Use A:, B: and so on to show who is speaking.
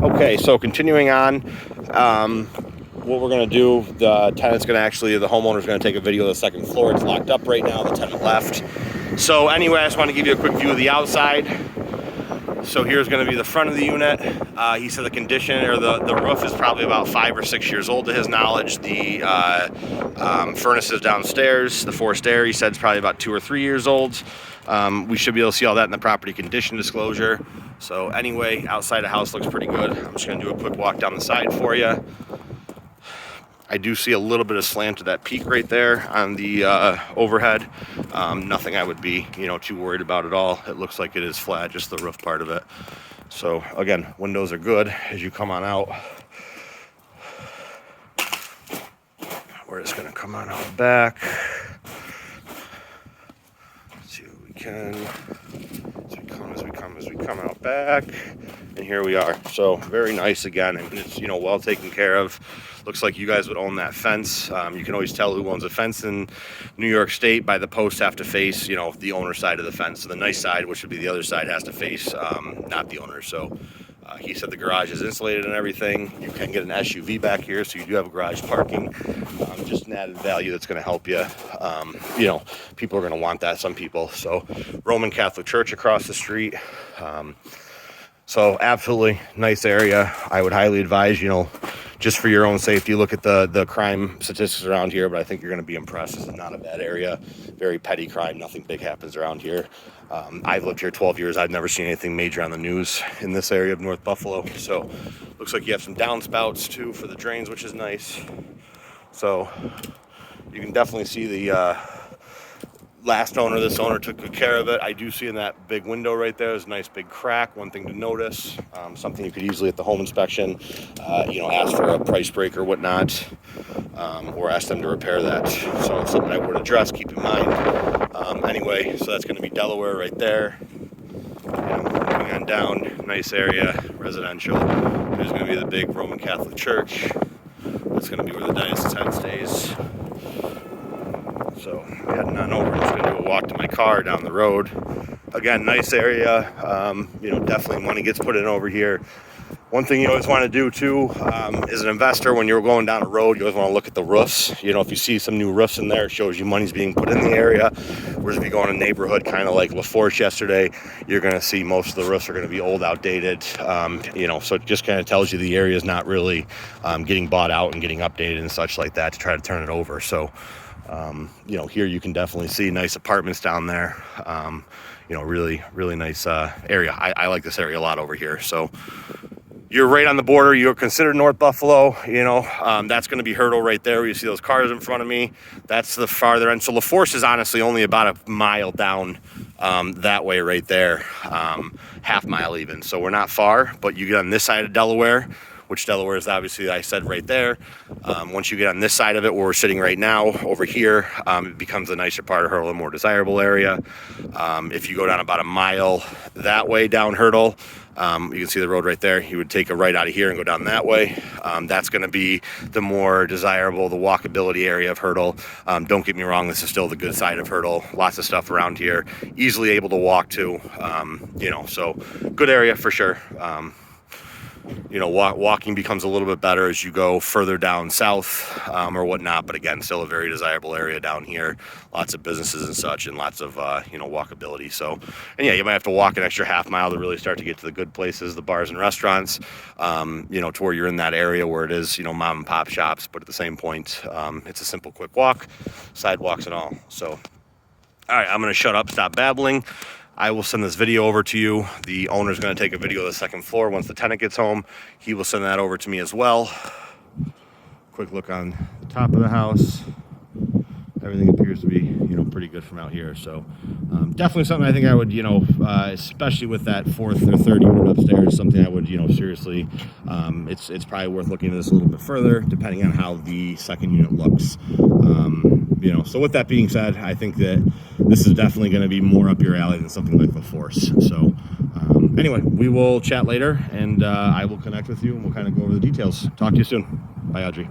A: Okay, so continuing on, what we're going to do, the homeowner's going to take a video of the second floor. It's locked up right now, the tenant left. So anyway, I just want to give you a quick view of the outside. So here's going to be the front of the unit. He said the condition, or the roof is probably about 5 or 6 years old to his knowledge. The furnace is downstairs, the forced air, he said, is probably about 2 or 3 years old. We should be able to see all that in the property condition disclosure. So anyway, outside the house looks pretty good. I'm just going to do a quick walk down the side for you. I do see a little bit of slant to that peak right there on the overhead. Nothing I would be, too worried about at all. It looks like it is flat, just the roof part of it. So again, windows are good as you come on out. We're just going to come on out back. Let's see what we can. As we come out back, and here we are. So very nice again, and it's well taken care of. Looks like you guys would own that fence. You can always tell who owns a fence in New York State by the posts have to face the owner side of the fence. So the nice side, which would be the other side, has to face not the owner. So he said the garage is insulated and everything. You can get an SUV back here, so you do have garage parking. Just an added value that's going to help you. People are going to want that, some people. So Roman Catholic Church across the street. So absolutely nice area. I would highly advise, just for your own safety, look at the crime statistics around here, but I think you're going to be impressed. This is not a bad area. Very petty crime. Nothing big happens around here. I've lived here 12 years. I've never seen anything major on the news in this area of North Buffalo. So looks like you have some downspouts too for the drains, which is nice. So you can definitely see the last owner, this owner took good care of it. I do see in that big window right there is a nice big crack. One thing to notice, something you could easily at the home inspection, ask for a price break or whatnot, or ask them to repair that. So it's something I would address, keep in mind. Anyway, so that's going to be Delaware right there. Moving on down, nice area, residential. There's going to be the big Roman Catholic Church. That's going to be where the diocese head stays. So heading on over, I'm just going to do a walk to my car down the road. Again, nice area. Definitely money gets put in over here. One thing you always want to do too, as an investor, when you're going down a road, you always want to look at the roofs. If you see some new roofs in there, it shows you money's being put in the area. Whereas if you go in a neighborhood kind of like LaForce yesterday, you're going to see most of the roofs are going to be old, outdated. So it just kind of tells you the area is not really getting bought out and getting updated and such like that to try to turn it over. So here you can definitely see nice apartments down there. Really, really nice area. I like this area a lot over here. So you're right on the border. You're considered North Buffalo. That's going to be Hurdle right there where you see those cars in front of me. That's the farther end. So LaForce is honestly only about a mile down that way right there, half mile even. So we're not far, but you get on this side of Delaware, which Delaware is obviously, I said, right there. Once you get on this side of it, where we're sitting right now, over here, it becomes a nicer part of Hurdle, a more desirable area. If you go down about a mile that way down Hurdle, you can see the road right there. You would take a right out of here and go down that way. That's going to be the more desirable, the walkability area of Hurdle. Don't get me wrong, this is still the good side of Hurdle. Lots of stuff around here, easily able to walk to, so good area for sure. Walking becomes a little bit better as you go further down south or whatnot. But again, still a very desirable area down here. Lots of businesses and such, and lots of, walkability. So, and yeah, you might have to walk an extra half mile to really start to get to the good places, the bars and restaurants, to where you're in that area where it is, mom and pop shops. But at the same point, it's a simple, quick walk, sidewalks and all. So, all right, I'm going to shut up, stop babbling. I will send this video over to you. The owner's going to take a video of the second floor. Once the tenant gets home, he will send that over to me as well. Quick look on the top of the house. Everything appears to be, pretty good from out here. So definitely something I think I would, especially with that fourth or third unit upstairs, something I would, seriously, it's probably worth looking at this a little bit further, depending on how the second unit looks. So with that being said, I think that this is definitely going to be more up your alley than something like LaForce. So anyway, we will chat later, and I will connect with you, and we'll kind of go over the details. Talk to you soon. Bye, Audrey.